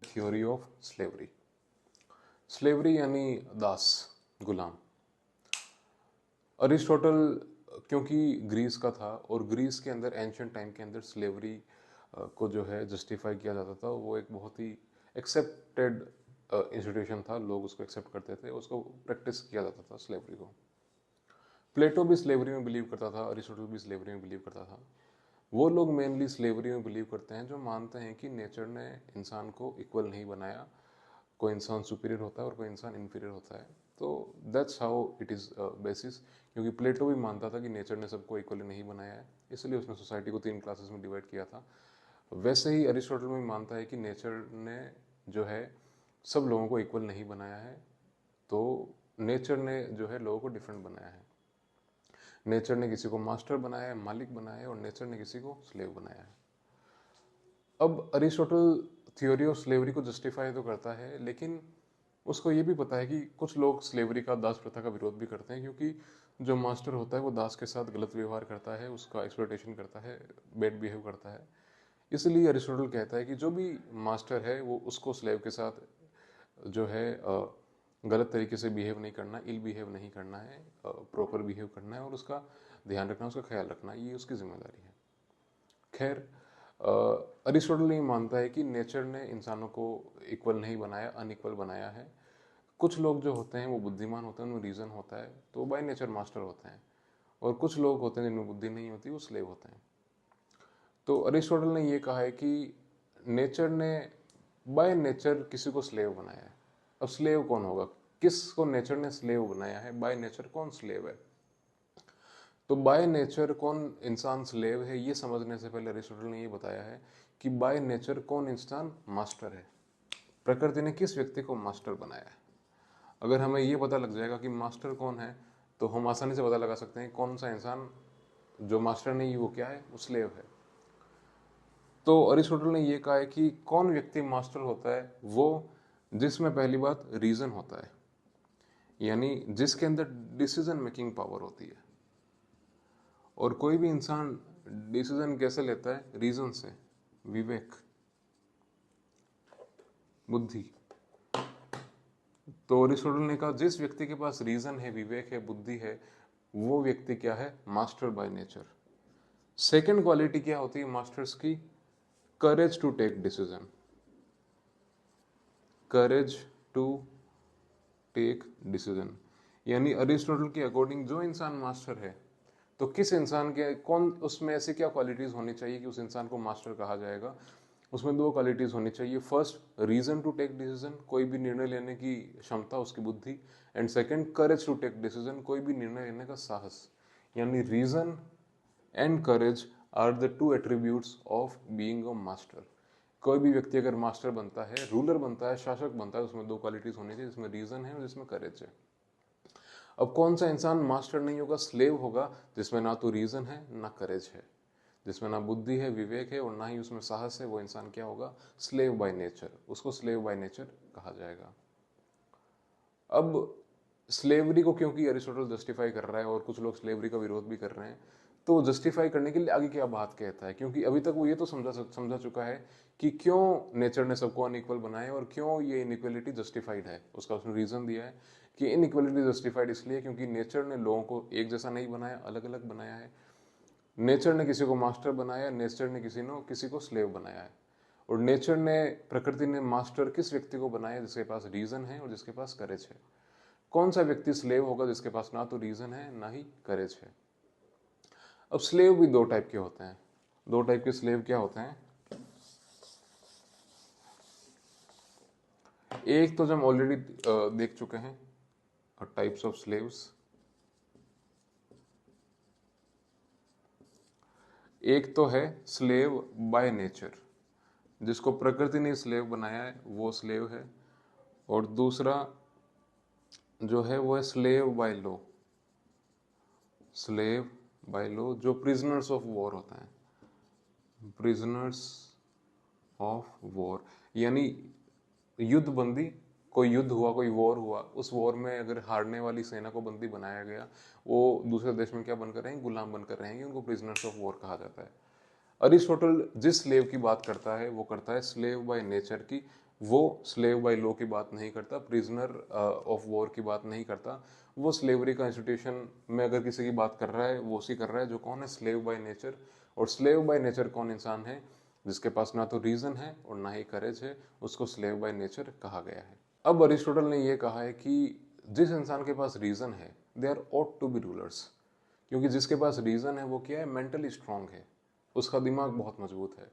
Theory of slavery. Slavery यानी दास, गुलाम। Aristotle क्योंकि Greece का था और ग्रीस के अंदर एंशियंट टाइम के अंदर स्लेवरी को जो है जस्टिफाई किया जाता था, वो एक बहुत ही एक्सेप्टेड इंस्टीट्यूशन था, लोग उसको एक्सेप्ट करते थे, उसको प्रैक्टिस किया जाता था स्लेवरी को। प्लेटो भी स्लेवरी में बिलीव करता था, अरिस्टोटल भी स्लेवरी में बिलीव करता था। वो लोग मेनली स्लेवरी में बिलीव करते हैं जो मानते हैं कि नेचर ने इंसान को इक्वल नहीं बनाया, कोई इंसान सुपीरियर होता है और कोई इंसान इन्फीरियर होता है। तो that's how it is basis, क्योंकि प्लेटो भी मानता था कि नेचर ने सबको इक्वली नहीं बनाया है, इसलिए उसने सोसाइटी को 3 क्लासेस में डिवाइड किया था। वैसे ही अरिस्टोटल में मानता है कि नेचर ने जो है सब लोगों को इक्वल नहीं बनाया है, तो नेचर ने जो है लोगों को डिफरेंट बनाया है। नेचर ने किसी को मास्टर बनाया है, मालिक बनाया है, और नेचर ने किसी को स्लेव बनाया है। अब अरिस्टोटल थ्योरी ऑफ स्लेवरी को जस्टिफाई तो करता है, लेकिन उसको ये भी पता है कि कुछ लोग स्लेवरी का, दास प्रथा का विरोध भी करते हैं, क्योंकि जो मास्टर होता है वो दास के साथ गलत व्यवहार करता है, उसका एक्सप्लॉयटेशन करता है, बैड बिहेव करता है। इसलिए अरिस्टोटल कहता है कि जो भी मास्टर है वो उसको स्लेव के साथ जो है गलत तरीके से बिहेव नहीं करना, इल बिहेव नहीं करना है, प्रॉपर बिहेव करना है और उसका ध्यान रखना, उसका ख्याल रखना, ये उसकी जिम्मेदारी है। खैर, अरिस्टोटल ये मानता है कि नेचर ने इंसानों को इक्वल नहीं बनाया, अनइक्वल बनाया है। कुछ लोग जो होते हैं वो बुद्धिमान होते हैं, उनमें रीज़न होता है, तो बाय नेचर मास्टर होते हैं, और कुछ लोग होते हैं जिनमें बुद्धि नहीं होती, वो स्लेव होते हैं। तो अरिस्टोटल ने ये कहा है कि नेचर ने बाय नेचर किसी को स्लेव बनाया है। अब स्लेव कौन होगा, किसको नेचर ने स्लेव बनाया है, बाय नेचर कौन स्लेव है? तो बाय नेचर कौन इंसान स्लेव है, ये समझने से पहले अरिस्टोटल ने ये बताया है कि बाय नेचर कौन इंसान मास्टर है। प्रकृति ने किस व्यक्ति को मास्टर बनाया है। अगर हमें ये पता लग जाएगा कि मास्टर कौन है, तो हम आसानी से पता लगा सकते हैं कौन सा इंसान जो मास्टर नहीं वो क्या है, वो स्लेव है। तो अरिस्टोटल ने ये कहा है कि कौन व्यक्ति मास्टर होता है, वो जिसमें पहली बात रीजन होता है, यानी जिसके अंदर डिसीजन मेकिंग पावर होती है। और कोई भी इंसान डिसीजन कैसे लेता है? रीजन से, विवेक, बुद्धि। तो अरिस्टोटल ने कहा जिस व्यक्ति के पास रीजन है, विवेक है, बुद्धि है, वो व्यक्ति क्या है? Master by nature. Second quality क्या होती है मास्टर्स की? Courage to take decision. Courage to take decision, यानी अरिस्टोटल के अकॉर्डिंग जो इंसान मास्टर है, तो किस इंसान के कौन उसमें ऐसी क्या क्वालिटीज होनी चाहिए कि उस इंसान को मास्टर कहा जाएगा? उसमें 2 क्वालिटीज होनी चाहिए। First, reason to take decision, कोई भी निर्णय लेने की क्षमता, उसकी बुद्धि। And second, courage to take decision, कोई भी निर्णय लेने का साहस। यानी reason and courage are the 2 attributes of being a master. कोई भी व्यक्ति अगर मास्टर बनता है, रूलर बनता है, शासक बनता है, उसमें 2 क्वालिटीज होनी चाहिए, जिसमें रीजन है और जिसमें करेज है। अब कौन सा इंसान मास्टर नहीं होगा, स्लेव होगा, जिसमें ना तो रीजन है ना करेज है, जिसमें ना बुद्धि है, विवेक है, और ना ही उसमें साहस है। वो इंसान क्या होगा? Slave by nature. उसको स्लेव बाय नेचर कहा जाएगा। अब स्लेवरी को क्योंकि अरिस्टोटल जस्टिफाई कर रहा है और कुछ लोग स्लेवरी का विरोध भी कर रहे हैं, तो जस्टिफाई करने के लिए आगे क्या बात कहता है, क्योंकि अभी तक वो ये तो समझा चुका है कि क्यों नेचर ने सबको अनइक्वल बनाया और क्यों ये इनइक्वलिटी जस्टिफाइड है। उसका उसने रीजन दिया है कि इनइक्वलिटी जस्टिफाइड इसलिए क्योंकि नेचर ने लोगों को एक जैसा नहीं बनाया, अलग अलग बनाया है। नेचर ने किसी को मास्टर बनाया, नेचर ने किसी को स्लेव बनाया है। और नेचर ने, प्रकृति ने मास्टर किस व्यक्ति को बनाया? जिसके पास रीजन है और जिसके पास करेज है। कौन सा व्यक्ति स्लेव होगा? जिसके पास ना तो रीजन है ना ही करेज है। अब स्लेव भी 2 टाइप के होते हैं। 2 टाइप के स्लेव क्या होते हैं? एक तो जो हम ऑलरेडी देख चुके हैं, टाइप्स ऑफ स्लेव्स। एक तो है स्लेव बाय नेचर, जिसको प्रकृति ने स्लेव बनाया है, वो स्लेव है। और दूसरा जो है वो है slave by law. Slave by law, जो प्रिजनर्स ऑफ वॉर होता है। प्रिजनर्स ऑफ वॉर, यानी युद्ध बंदी। कोई युद्ध हुआ, कोई वॉर हुआ, उस वॉर में अगर हारने वाली सेना को बंदी बनाया गया, वो दूसरे देश में क्या बनकर रहेंगे? गुलाम बनकर रहेंगे। उनको प्रिजनर्स ऑफ वॉर कहा जाता है। अरिस्टोटल जिस स्लेव की बात करता है वो करता है स्लेव बाय नेचर की, वो स्लेव बाय लॉ की बात नहीं करता, प्रिजनर ऑफ वॉर की बात नहीं करता। वो स्लेवरी का इंस्टीट्यूशन में अगर किसी की बात कर रहा है, वो उसी कर रहा है जो कौन है, स्लेव बाय नेचर। और स्लेव बाय नेचर कौन इंसान है, जिसके पास ना तो रीजन है और ना ही करेज है, उसको स्लेव बाय नेचर कहा गया है। अब अरिस्टोटल ने यह कहा है कि जिस इंसान के पास रीजन है, they are ought to be rulers. क्योंकि जिसके पास रीजन है वो क्या है, मेंटली स्ट्रांग है, उसका दिमाग बहुत मजबूत है।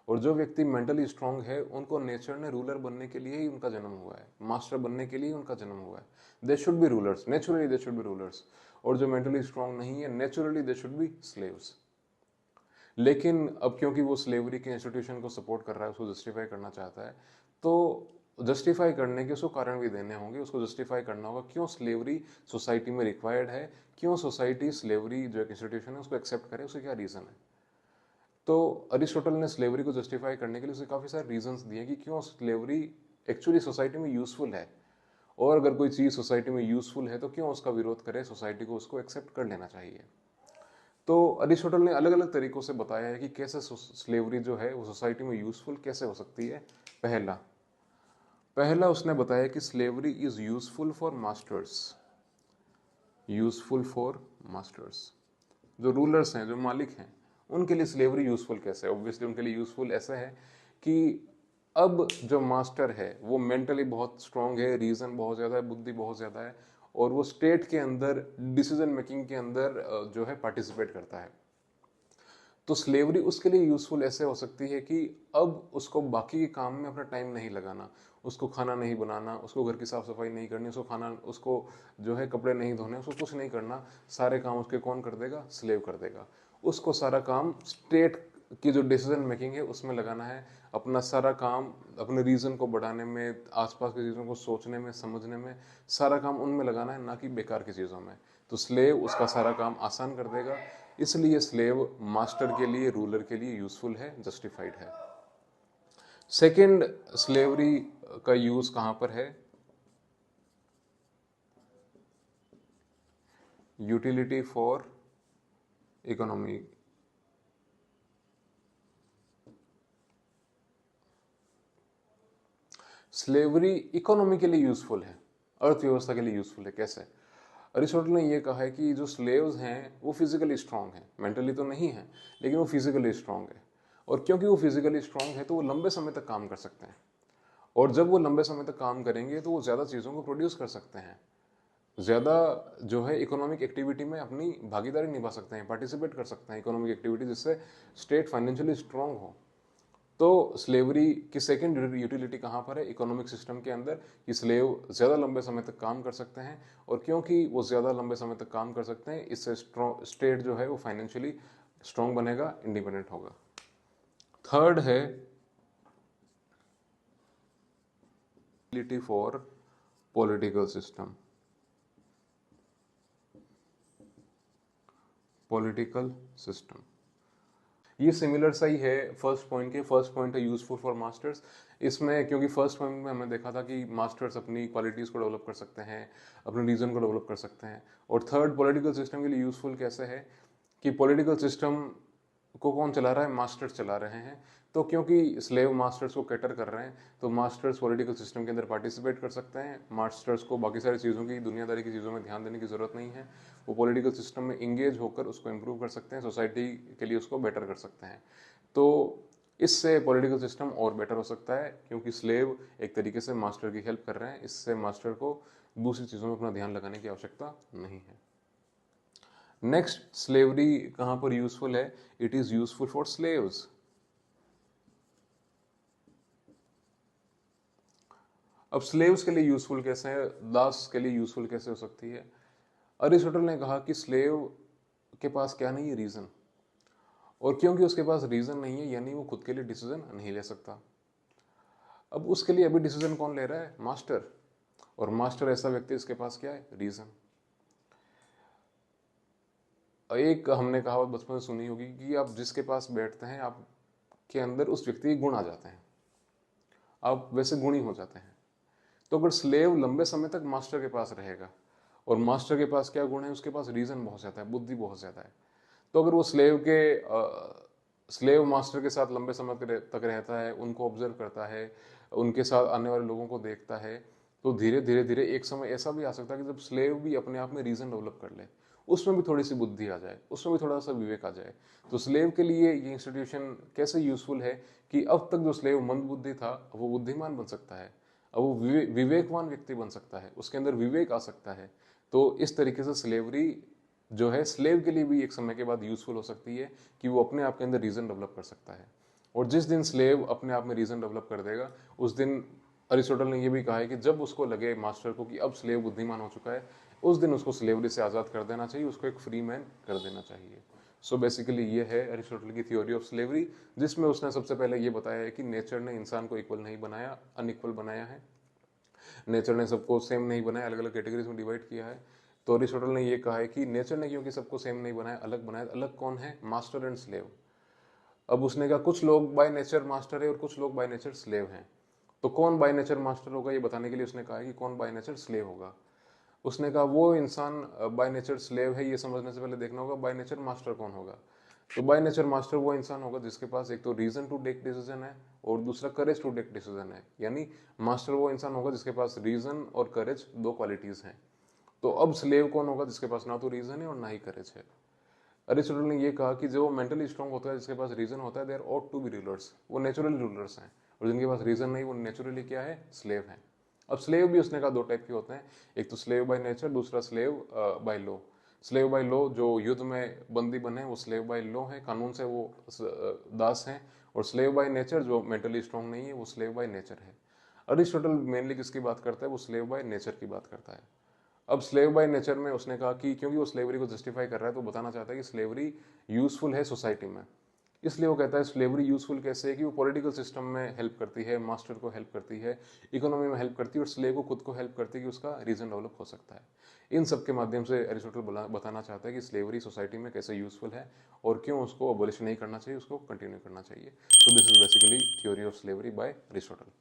और जो व्यक्ति मेंटली स्ट्रांग है, उनको नेचर ने रूलर बनने के लिए ही उनका जन्म हुआ है, मास्टर बनने के लिए उनका जन्म हुआ है। They should be rulers, naturally they should be rulers. और जो मेंटली स्ट्रांग नहीं है, naturally they should be slaves. लेकिन अब क्योंकि वो स्लेवरी के इंस्टीट्यूशन को सपोर्ट कर रहा है, उसको जस्टिफाई करना चाहता है, तो जस्टिफाई करने के उसको कारण भी देने होंगे। उसको जस्टिफाई करना होगा क्यों स्लेवरी सोसाइटी में रिक्वायर्ड है, क्यों सोसाइटी स्लेवरी जो एक इंस्टीट्यूशन है उसको एक्सेप्ट करे, उसका क्या रीजन है। तो अरिस्टोटल ने स्लेवरी को जस्टिफाई करने के लिए उसे काफी सारे रीजंस दिए कि क्यों स्लेवरी एक्चुअली सोसाइटी में यूजफुल है। और अगर कोई चीज सोसाइटी में यूजफुल है तो क्यों उसका विरोध करे, सोसाइटी को उसको एक्सेप्ट कर लेना चाहिए। तो अरिस्टोटल ने अलग अलग तरीकों से बताया है कि कैसे स्लेवरी जो है वो सोसाइटी में यूजफुल कैसे हो सकती है। पहला पहला उसने बताया कि slavery is useful for masters. Useful for masters, जो रूलर्स हैं, जो मालिक हैं, उनके लिए स्लेवरी यूजफुल कैसे है। ऑब्वियसली उनके लिए यूजफुल ऐसा है कि अब जो मास्टर है वो मेंटली बहुत स्ट्रांग है, रीजन बहुत ज़्यादा है, बुद्धि बहुत ज़्यादा है, और वो स्टेट के अंदर डिसीजन मेकिंग के अंदर जो है पार्टिसिपेट करता है। तो स्लेवरी उसके लिए यूजफुल ऐसे हो सकती है कि अब उसको बाकी के काम में अपना टाइम नहीं लगाना, उसको खाना नहीं बनाना, उसको घर की साफ सफाई नहीं करनी, उसको खाना, उसको जो है कपड़े नहीं धोने, उसको कुछ नहीं करना। सारे काम उसके कौन कर देगा, स्लेव कर देगा। उसको सारा काम स्टेट की जो डिसीजन मेकिंग है उसमें लगाना है। अपना सारा काम अपने रीजन को बढ़ाने में, आसपास की चीज़ों को सोचने में, समझने में, सारा काम उनमें लगाना है, ना कि बेकार की चीज़ों में। तो स्लेव उसका सारा काम आसान कर देगा। इसलिए स्लेव मास्टर के लिए, रूलर के लिए यूजफुल है, जस्टिफाइड है। सेकंड, स्लेवरी का यूज कहां पर है, utility for economy. Slavery economy के लिए यूजफुल है, अर्थव्यवस्था के लिए यूजफुल है। कैसे? अरिस्टोटल ने यह कहा है कि जो स्लेव्स हैं वो फिजिकली स्ट्रांग हैं, मेंटली तो नहीं है, लेकिन वो फिजिकली स्ट्रांग है। और क्योंकि वो फिजिकली स्ट्रांग है तो वो लंबे समय तक काम कर सकते हैं। और जब वो लंबे समय तक काम करेंगे तो वो ज़्यादा चीज़ों को प्रोड्यूस कर सकते हैं, ज़्यादा जो है इकोनॉमिक एक्टिविटी में अपनी भागीदारी निभा सकते हैं, पार्टिसिपेट कर सकते हैं इकोनॉमिक एक्टिविटी, जिससे स्टेट फाइनेंशियली स्ट्रांग हो। तो स्लेवरी की सेकेंड यूटिलिटी कहाँ पर है, इकोनॉमिक सिस्टम के अंदर, कि स्लेव ज़्यादा लंबे समय तक काम कर सकते हैं। और क्योंकि वो ज़्यादा लंबे समय तक काम कर सकते हैं, इससे स्टेट जो है वो फाइनेंशियली स्ट्रांग बनेगा, इंडिपेंडेंट होगा। थर्ड है for political system. Political system ये सिमिलर सा ही है फर्स्ट पॉइंट के। फर्स्ट पॉइंट है यूजफुल फॉर मास्टर्स। इसमें क्योंकि फर्स्ट पॉइंट में हमने देखा था कि मास्टर्स अपनी क्वालिटीज़ को डेवलप कर सकते हैं, अपने रीजन को डेवलप कर सकते हैं। और थर्ड, पॉलिटिकल सिस्टम के लिए यूजफुल कैसे है कि पॉलिटिकल सिस्टम को कौन चला रहा है, मास्टर्स चला रहे हैं। तो क्योंकि स्लेव मास्टर्स को कैटर कर रहे हैं, तो मास्टर्स पॉलिटिकल सिस्टम के अंदर पार्टिसिपेट कर सकते हैं। मास्टर्स को बाकी सारी चीज़ों की, दुनियादारी की चीज़ों में ध्यान देने की ज़रूरत नहीं है। वो पॉलिटिकल सिस्टम में इंगेज होकर उसको इम्प्रूव कर सकते हैं, सोसाइटी के लिए उसको बेटर कर सकते हैं। तो इससे पॉलिटिकल सिस्टम और बेटर हो सकता है, क्योंकि स्लेव एक तरीके से मास्टर की हेल्प कर रहे हैं। इससे मास्टर को दूसरी चीज़ों में अपना ध्यान लगाने की आवश्यकता नहीं है। नेक्स्ट, स्लेवरी कहां पर यूजफुल है, it is useful for slaves. अब स्लेव्स के लिए यूजफुल कैसे है, दास के लिए यूजफुल कैसे हो सकती है। अरिस्टोटल ने कहा कि स्लेव के पास क्या नहीं है, रीजन। और क्योंकि उसके पास रीजन नहीं है, यानी वो खुद के लिए डिसीजन नहीं ले सकता। अब उसके लिए अभी डिसीजन कौन ले रहा है, मास्टर। और मास्टर ऐसा व्यक्ति जिसके पास क्या है, रीजन। एक हमने कहावत बचपन में सुनी होगी कि आप जिसके पास बैठते हैं, आपके अंदर उस व्यक्ति के गुण आ जाते हैं, आप वैसे गुणी हो जाते हैं। तो अगर स्लेव लंबे समय तक मास्टर के पास रहेगा, और मास्टर के पास क्या गुण है, उसके पास रीजन बहुत ज्यादा है, बुद्धि बहुत ज्यादा है। तो अगर वो स्लेव के स्लेव मास्टर के साथ लंबे समय तक रहता है, उनको ऑब्जर्व करता है, उनके साथ आने वाले लोगों को देखता है, तो धीरे धीरे धीरे एक समय ऐसा भी आ सकता है कि जब स्लेव भी अपने आप में रीजन डेवलप कर ले, उसमें भी थोड़ी सी बुद्धि आ जाए, उसमें भी थोड़ा सा विवेक आ जाए। तो स्लेव के लिए ये इंस्टीट्यूशन कैसे यूजफुल है कि अब तक जो स्लेव मंद बुद्धि था, अब वो बुद्धिमान बन सकता है, अब वो विवेकवान व्यक्ति बन सकता है, उसके अंदर विवेक आ सकता है। तो इस तरीके से स्लेवरी जो है स्लेव के लिए भी एक समय के बाद यूजफुल हो सकती है कि वो अपने आप के अंदर रीजन डेवलप कर सकता है। और जिस दिन स्लेव अपने आप में रीजन डेवलप कर देगा, उस दिन अरिस्टोटल ने यह भी कहा है कि जब उसको लगे मास्टर को कि अब स्लेव बुद्धिमान हो चुका है, उस दिन उसको स्लेवरी से आज़ाद कर देना चाहिए, उसको एक फ्री मैन कर देना चाहिए। सो बेसिकली ये है अरिस्टोटल की थ्योरी ऑफ स्लेवरी, जिसमें उसने सबसे पहले ये बताया है कि नेचर ने इंसान को इक्वल नहीं बनाया, अनइक्वल बनाया है। नेचर ने सबको सेम नहीं बनाया, अलग अलग कैटेगरीज में डिवाइड किया है। तो अरिस्टोटल ने ये कहा है कि नेचर ने क्योंकि सबको सेम नहीं बनाया, अलग बनाया, अलग कौन है? Master and slave. अब उसने कहा कुछ लोग बाय नेचर मास्टर है और कुछ लोग बाय नेचर स्लेव हैं। तो कौन बाय नेचर मास्टर होगा ये बताने के लिए उसने कहा है कि कौन बाय नेचर स्लेव होगा। उसने कहा वो इंसान बाय नेचर स्लेव है, ये समझने से पहले देखना होगा बाय नेचर मास्टर कौन होगा। तो बाय नेचर मास्टर वो इंसान होगा जिसके पास एक तो रीजन टू टेक डिसीजन है और दूसरा करेज टू टेक डिसीजन है। यानी मास्टर वो इंसान होगा जिसके पास रीजन और करेज दो क्वालिटीज हैं। तो अब स्लेव कौन होगा? जिसके पास ना तो रीजन है और ना ही करेज है। अरिस्टोटल ने ये कहा कि जो मेंटली स्ट्रांग होता है, जिसके पास रीजन होता है, they're ought to be rulers, वो नेचुरली रूलर्स हैं। और जिनके पास रीजन नहीं, वो नेचुरली क्या है? स्लेव हैं। अब स्लेव भी उसने कहा दो टाइप के होते हैं, एक तो स्लेव बाय नेचर, दूसरा slave by law. Slave by law जो युद्ध में बंदी बने वो स्लेव बाय लॉ है, कानून से वो दास हैं। और स्लेव बाय नेचर जो मेंटली स्ट्रांग नहीं है वो स्लेव बाय नेचर है। अरिस्टोटल मेनली किसकी बात करता है? वो स्लेव बाय नेचर की बात करता है। अब स्लेव बाय नेचर में उसने कहा कि क्योंकि वो स्लेवरी को जस्टिफाई कर रहा है, तो बताना चाहता है कि स्लेवरी यूजफुल है सोसाइटी में। इसलिए वो कहता है स्लेवरी यूजफुल कैसे है कि वो पॉलिटिकल सिस्टम में हेल्प करती है, मास्टर को हेल्प करती है, इकोनॉमी में हेल्प करती है, और स्लेव को खुद को हेल्प करती है कि उसका रीजन डेवलप हो सकता है। इन सब के माध्यम से एरिस्टोटल बताना चाहता है कि स्लेवरी सोसाइटी में कैसे यूजफुल है और क्यों उसको अबॉलिश नहीं करना चाहिए, उसको कंटिन्यू करना चाहिए। So this is basically theory of slavery by Aristotle.